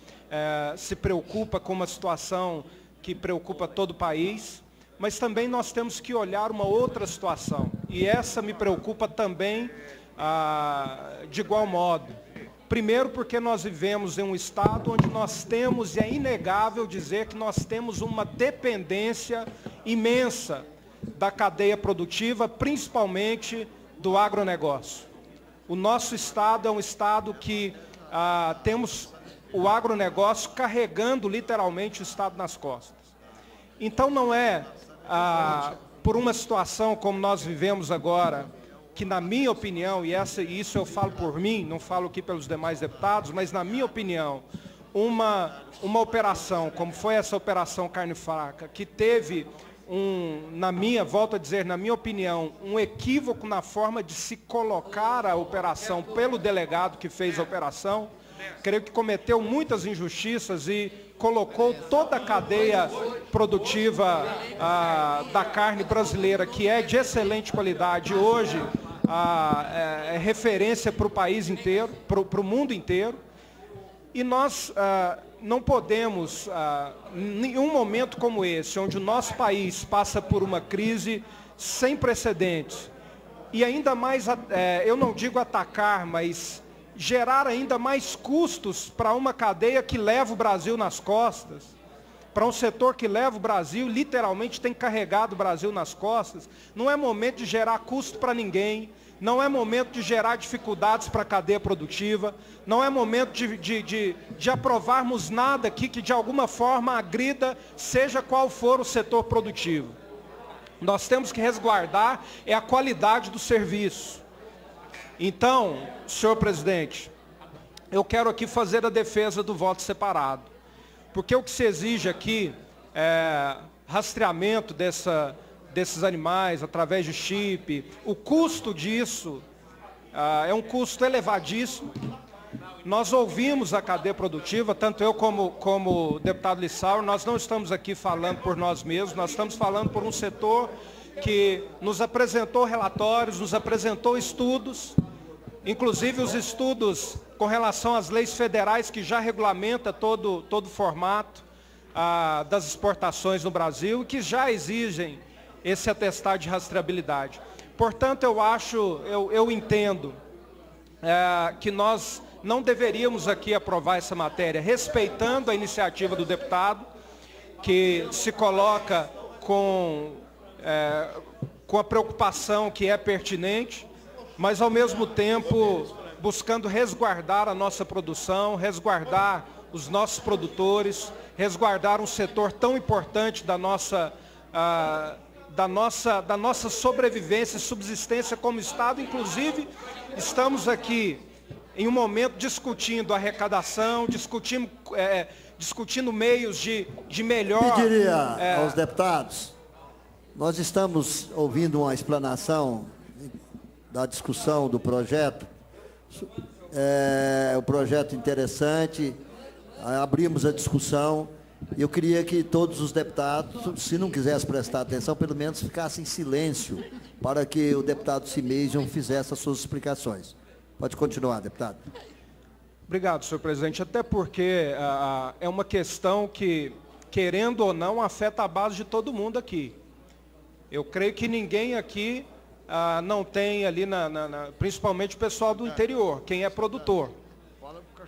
se preocupa com uma situação que preocupa todo o país, mas também nós temos que olhar uma outra situação, e essa me preocupa também de igual modo. Primeiro porque nós vivemos em um estado onde nós temos, e é inegável dizer que nós temos uma dependência imensa da cadeia produtiva, principalmente do agronegócio. O nosso estado é um estado que temos o agronegócio carregando literalmente o estado nas costas. Então não é por uma situação como nós vivemos agora, que na minha opinião, e isso eu falo por mim, não falo aqui pelos demais deputados, mas na minha opinião, uma operação, como foi essa operação carne fraca, que teve volto a dizer, na minha opinião, um equívoco na forma de se colocar a operação pelo delegado que fez a operação, creio que cometeu muitas injustiças e colocou toda a cadeia produtiva da carne brasileira, que é de excelente qualidade, hoje é referência para o país inteiro, para o mundo inteiro. E nós não podemos, em um momento como esse, onde o nosso país passa por uma crise sem precedentes, e ainda mais, eu não digo atacar, mas gerar ainda mais custos para uma cadeia que leva o Brasil nas costas, para um setor que leva o Brasil, literalmente tem carregado o Brasil nas costas, não é momento de gerar custo para ninguém, não é momento de gerar dificuldades para a cadeia produtiva, não é momento de aprovarmos nada aqui que de alguma forma agrida, seja qual for o setor produtivo. Nós temos que resguardar a qualidade do serviço. Então, senhor presidente, eu quero aqui fazer a defesa do voto separado, porque o que se exige aqui é rastreamento desses animais através de chip. O custo disso é um custo elevadíssimo. Nós ouvimos a cadeia produtiva, tanto eu como o deputado Lissauer, nós não estamos aqui falando por nós mesmos, nós estamos falando por um setor que nos apresentou relatórios, nos apresentou estudos, inclusive os estudos com relação às leis federais que já regulamenta todo o formato das exportações no Brasil e que já exigem esse atestado de rastreabilidade. Portanto, eu entendo que nós não deveríamos aqui aprovar essa matéria, respeitando a iniciativa do deputado, que se coloca com a preocupação que é pertinente, mas ao mesmo tempo buscando resguardar a nossa produção, resguardar os nossos produtores, resguardar um setor tão importante da nossa sobrevivência e subsistência como Estado. Inclusive, estamos aqui em um momento discutindo arrecadação, discutindo meios de melhor... Pediria aos deputados, nós estamos ouvindo uma explanação da discussão do projeto, o projeto interessante, abrimos a discussão. Eu queria que todos os deputados, se não quisessem prestar atenção, pelo menos ficassem em silêncio, para que o deputado Cimejon fizesse as suas explicações. Pode continuar, deputado. Obrigado, senhor presidente. Até porque é uma questão que, querendo ou não, afeta a base de todo mundo aqui. Eu creio que ninguém aqui não tem ali, principalmente o pessoal do interior, quem é produtor.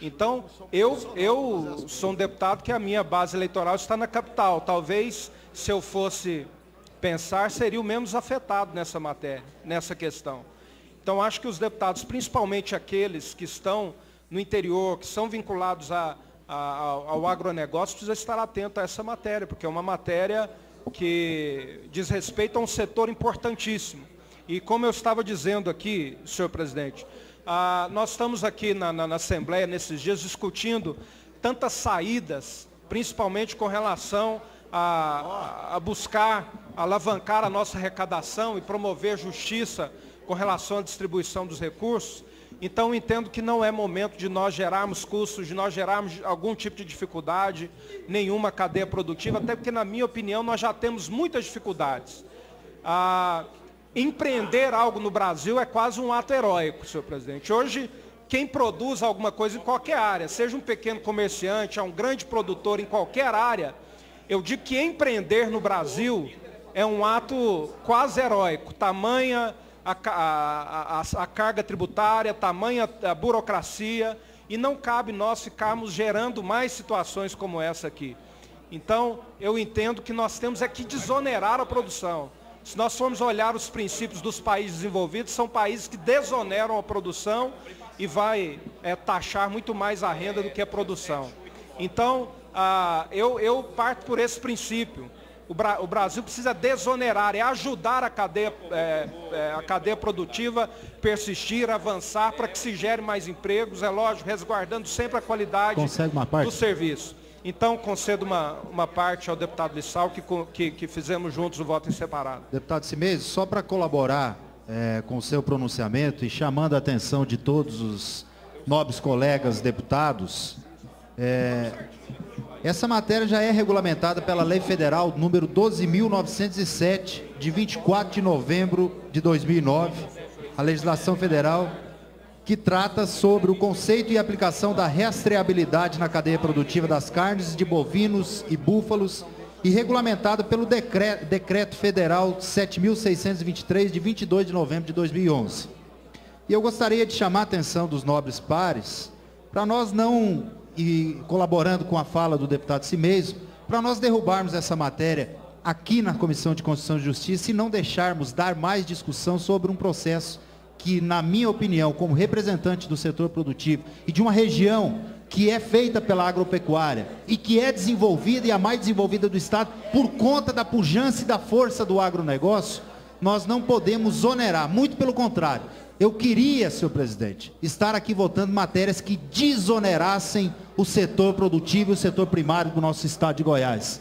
Então, eu sou um deputado que a minha base eleitoral está na capital. Talvez, se eu fosse pensar, seria o menos afetado nessa matéria, nessa questão. Então, acho que os deputados, principalmente aqueles que estão no interior, que são vinculados ao agronegócio, precisam estar atentos a essa matéria, porque é uma matéria que diz respeito a um setor importantíssimo. E como eu estava dizendo aqui, senhor presidente, nós estamos aqui na Assembleia, nesses dias, discutindo tantas saídas, principalmente com relação a buscar alavancar a nossa arrecadação e promover justiça com relação à distribuição dos recursos. Então, entendo que não é momento de nós gerarmos custos, de nós gerarmos algum tipo de dificuldade, nenhuma cadeia produtiva, até porque, na minha opinião, nós já temos muitas dificuldades. Empreender algo no Brasil é quase um ato heróico, senhor presidente. Hoje, quem produz alguma coisa em qualquer área, seja um pequeno comerciante, um grande produtor em qualquer área, eu digo que empreender no Brasil é um ato quase heróico. Tamanha a carga tributária, tamanha a burocracia, e não cabe nós ficarmos gerando mais situações como essa aqui. Então, eu entendo que nós temos que desonerar a produção. Se nós formos olhar os princípios dos países desenvolvidos, são países que desoneram a produção e vai taxar muito mais a renda do que a produção. Então, eu parto por esse princípio. o Brasil precisa desonerar, ajudar a cadeia produtiva persistir, avançar, para que se gere mais empregos, é lógico, resguardando sempre a qualidade do serviço. Então, concedo uma parte ao deputado Lissau, que fizemos juntos o voto em separado. Deputado Cimeiro, só para colaborar com o seu pronunciamento e chamando a atenção de todos os nobres colegas deputados, essa matéria já é regulamentada pela Lei Federal número 12.907, de 24 de novembro de 2009, a legislação federal que trata sobre o conceito e aplicação da rastreabilidade na cadeia produtiva das carnes de bovinos e búfalos e regulamentado pelo Decreto Federal 7.623, de 22 de novembro de 2011. E eu gostaria de chamar a atenção dos nobres pares, para nós não, e colaborando com a fala do deputado Cimeiro, para nós derrubarmos essa matéria aqui na Comissão de Constituição e Justiça e não deixarmos dar mais discussão sobre um processo que, na minha opinião, como representante do setor produtivo e de uma região que é feita pela agropecuária e que é desenvolvida e a mais desenvolvida do Estado por conta da pujança e da força do agronegócio, nós não podemos onerar, muito pelo contrário. Eu queria, senhor presidente, estar aqui votando matérias que desonerassem o setor produtivo e o setor primário do nosso Estado de Goiás.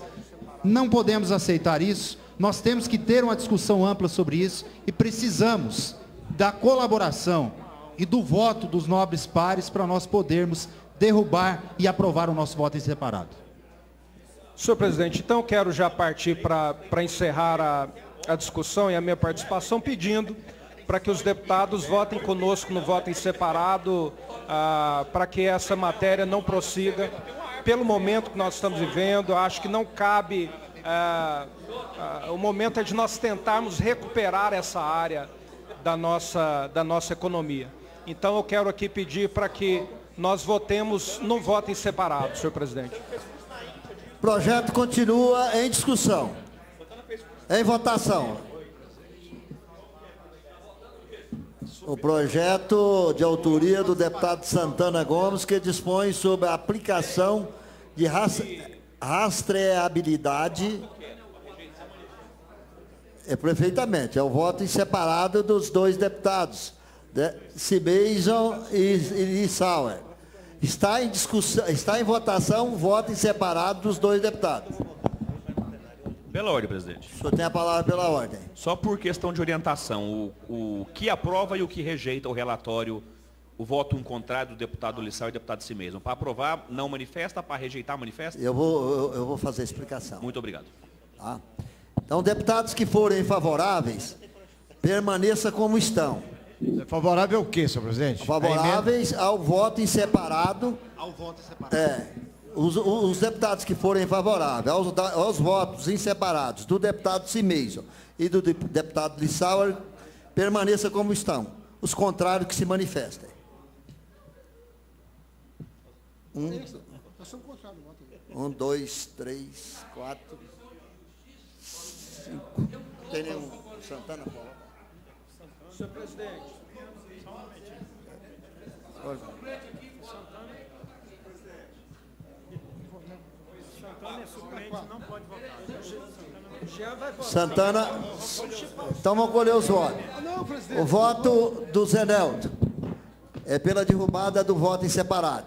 Não podemos aceitar isso, nós temos que ter uma discussão ampla sobre isso e precisamos da colaboração e do voto dos nobres pares para nós podermos derrubar e aprovar o nosso voto em separado. Senhor presidente, então quero já partir para encerrar a discussão e a minha participação pedindo para que os deputados votem conosco no voto em separado, para que essa matéria não prossiga. Pelo momento que nós estamos vivendo, acho que não cabe, o momento é de nós tentarmos recuperar essa área da nossa economia. Então eu quero aqui pedir para que nós votemos no voto em separado, senhor presidente. O projeto continua em discussão. Em votação. O projeto de autoria do deputado Santana Gomes, que dispõe sobre a aplicação de rastreabilidade. Perfeitamente, é o voto em separado dos dois deputados, Cimeiro e Lissauer. Está em discussão, está em votação o voto em separado dos dois deputados. Pela ordem, presidente. O senhor tem a palavra pela ordem. Só por questão de orientação, o que aprova e o que rejeita o relatório, o voto contrário do deputado Lissauer e do deputado Cimeiro. Para aprovar, não manifesta, para rejeitar, manifesta? Eu vou fazer a explicação. Muito obrigado. Tá? Então, deputados que forem favoráveis, permaneça como estão. Favorável ao quê, senhor presidente? Favoráveis ao voto em separado. Ao voto em separado. Os deputados que forem favoráveis aos votos em separados do deputado Cimeiro e do deputado Lissauer, permaneça como estão. Os contrários que se manifestem. 1, 2, 3, 4, 5. Tem nenhum. Santana, por favor. Senhor presidente. Santana é suplente, não pode votar. Santana, então vamos colher os votos. O voto do Zenelto é pela derrubada do voto em separado.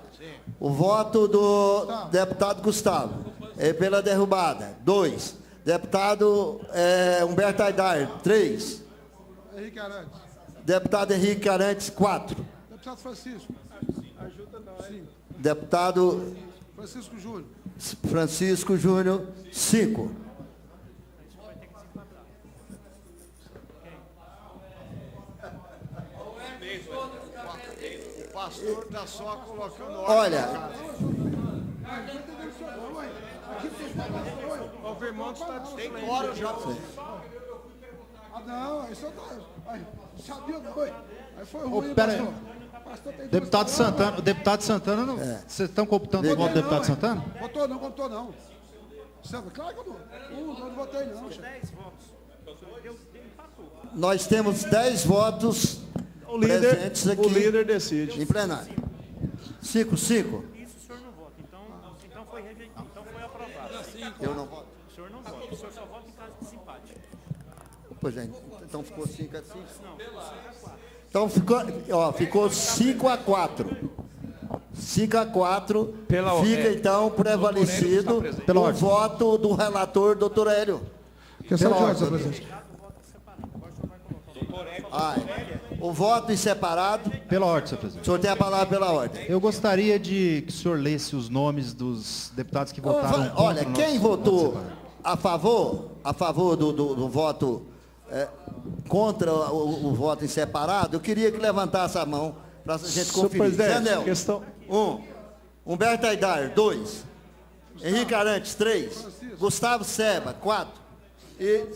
O voto do deputado Gustavo é pela derrubada. 2. Deputado Humberto Aidar, 3. Henrique Arantes. Deputado Henrique Arantes, 4. Deputado Francisco. Ajuda nós. 5. Deputado Francisco Júnior, 5. O pastor está só colocando ordem. Olha. O Vermont está tem hora já. Ah, não, isso sabia não. Aí foi ruim, pastor. Deputado Santana, o deputado Santana, não, vocês estão computando o voto do deputado Santana? Votou não. Claro que eu não votei não, chefe. Nós temos 10 votos presentes aqui. O líder decide. Em plenário. 5. Isso o senhor não vota, então foi rejeitado, então foi aprovado. Eu não voto. O senhor não vota. O senhor só vota em caso de desempate. Pois é, então ficou 5 a 5? Não, 5 a 4. Então ficou 5 a 4. 5 a 4. Fica então prevalecido o voto do relator, doutor Hélio. Questão de ordem, senhor presidente. O voto em separado. Pela ordem, senhor presidente. O senhor tem a palavra pela ordem. Eu gostaria de que o senhor lesse os nomes dos deputados que votaram contra. Olha, quem votou a favor do voto contra o voto em separado, eu queria que levantasse a mão para a gente conferir. Zanel, questão... 1. Humberto Aidar, 2. Henrique Arantes, 3. Gustavo Seba, 4. E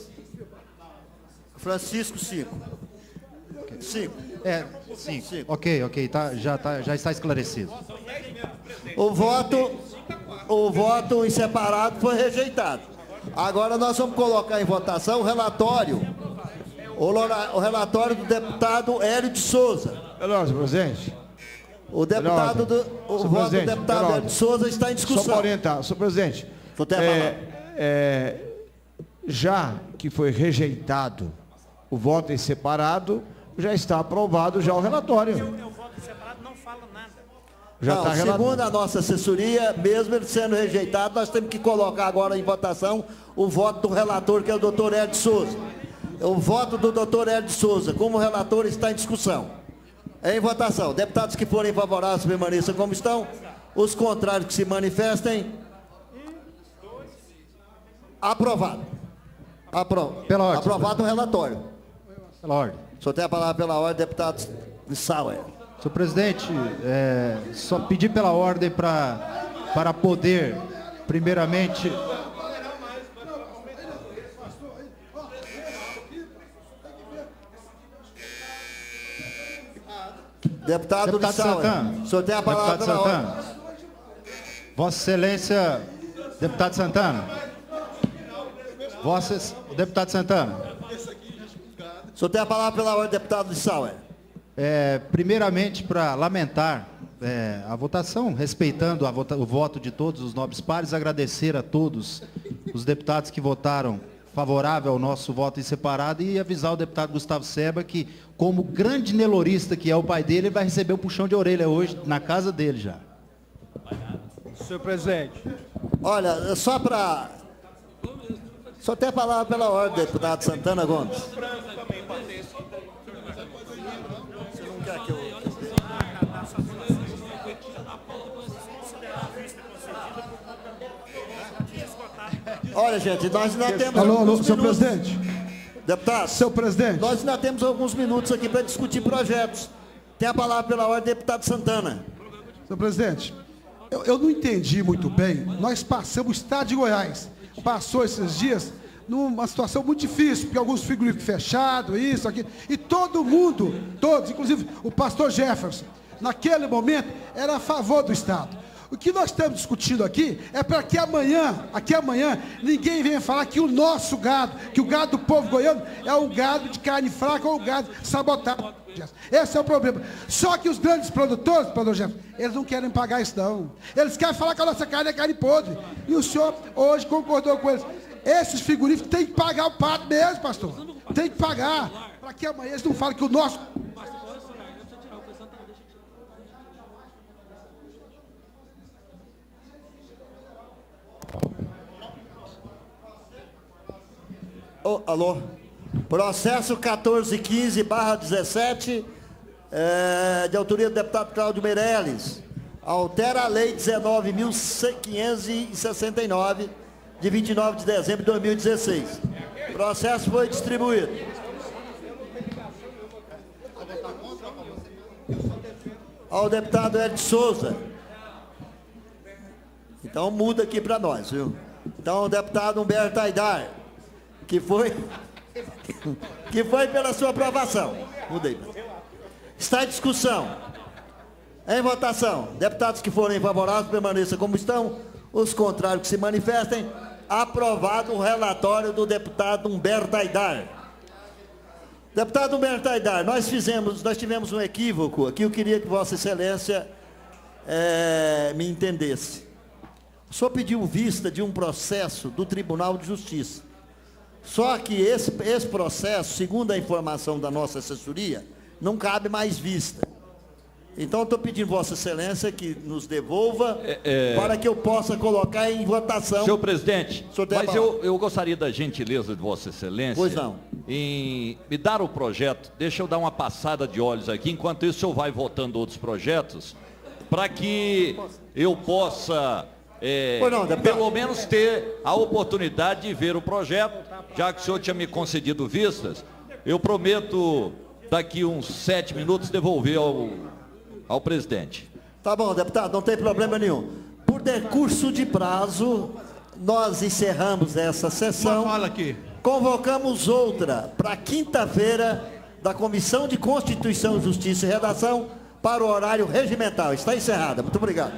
Francisco, 5. 5. 5. Ok, já está esclarecido. O voto em separado foi rejeitado. Agora nós vamos colocar em votação o relatório do deputado Hélio de Souza. Senhor presidente. O voto do deputado Hélio de Souza está em discussão. Só para orientar, senhor presidente. Já que foi rejeitado o voto em separado, já está aprovado já o relatório. O voto separado não fala nada. Segundo a nossa assessoria, mesmo ele sendo rejeitado, nós temos que colocar agora em votação o voto do relator, que é o doutor Hélio de Souza. O voto do doutor Hélio de Souza, como relator, está em discussão. Em votação. Deputados que forem favoráveis permaneçam como estão. Os contrários que se manifestem. Aprovado. Pela ordem. Aprovado o relatório. Pela ordem. O senhor tem a palavra pela ordem, deputado Sauer. Senhor presidente, só pedir pela ordem para poder, primeiramente... Deputado Santana. O senhor tem a palavra pela ordem. Vossa Excelência, deputado Santana. Deputado Santana. O senhor tem a palavra pela ordem, deputado Sauer. Primeiramente, para lamentar a votação, respeitando o voto de todos os nobres pares, agradecer a todos os deputados que votaram favorável ao nosso voto em separado e avisar o deputado Gustavo Seba que, como grande nelorista que é o pai dele, ele vai receber um puxão de orelha hoje na casa dele já. Senhor presidente. Olha, só tem a palavra pela ordem, deputado Santana Gomes. Você não quer que eu... Olha, gente, nós ainda temos... Alô, senhor presidente. Deputado. Senhor presidente. Nós ainda temos alguns minutos aqui para discutir projetos. Tem a palavra pela ordem, deputado Santana. Senhor presidente, eu não entendi muito bem. Nós passamos, o estado de Goiás passou esses dias numa situação muito difícil, porque alguns frigoríficos fechados, isso, aqui, e todo mundo, todos, inclusive o pastor Jefferson, naquele momento, era a favor do Estado. O que nós estamos discutindo aqui é para que amanhã, ninguém venha falar que o nosso gado, que o gado do povo goiano é um gado de carne fraca ou um gado sabotado. Esse é o problema. Só que os grandes produtores, pastor Jefferson, eles não querem pagar isso não. Eles querem falar que a nossa carne é carne podre. E o senhor hoje concordou com eles. Esses frigoríficos têm que pagar o pato mesmo, pastor. Tem que pagar. Para que amanhã eles não falem que o nosso... Alô? Processo 1415/17, de autoria do deputado Cláudio Meirelles. Altera a lei 19.569, de 29 de dezembro de 2016. O processo foi distribuído. Ao deputado Hélio de Souza. Então muda aqui para nós, viu? Então o deputado Humberto Aidar, que foi pela sua aprovação. Mudei. Está em discussão. Em votação. Deputados que forem favoráveis permaneçam como estão. Os contrários que se manifestem. Aprovado o relatório do deputado Humberto Aidar. Deputado Humberto Aidar, nós tivemos um equívoco aqui. Eu queria que Vossa Excelência me entendesse. O senhor pediu vista de um processo do Tribunal de Justiça. Só que esse processo, segundo a informação da nossa assessoria, não cabe mais vista. Então, eu estou pedindo Vossa Excelência que nos devolva para que eu possa colocar em votação. Senhor presidente, mas eu gostaria da gentileza de Vossa Excelência. Pois não. Em me dar o projeto, deixa eu dar uma passada de olhos aqui, enquanto isso o senhor vai votando outros projetos, para que eu possa, pelo menos ter a oportunidade de ver o projeto, já que o senhor tinha me concedido vistas, eu prometo daqui uns 7 minutos devolver ao presidente. Tá bom, deputado, não tem problema nenhum. Por decurso de prazo, nós encerramos essa sessão. Fala aqui. Convocamos outra para quinta-feira da Comissão de Constituição, Justiça e Redação para o horário regimental. Está encerrada. Muito obrigado.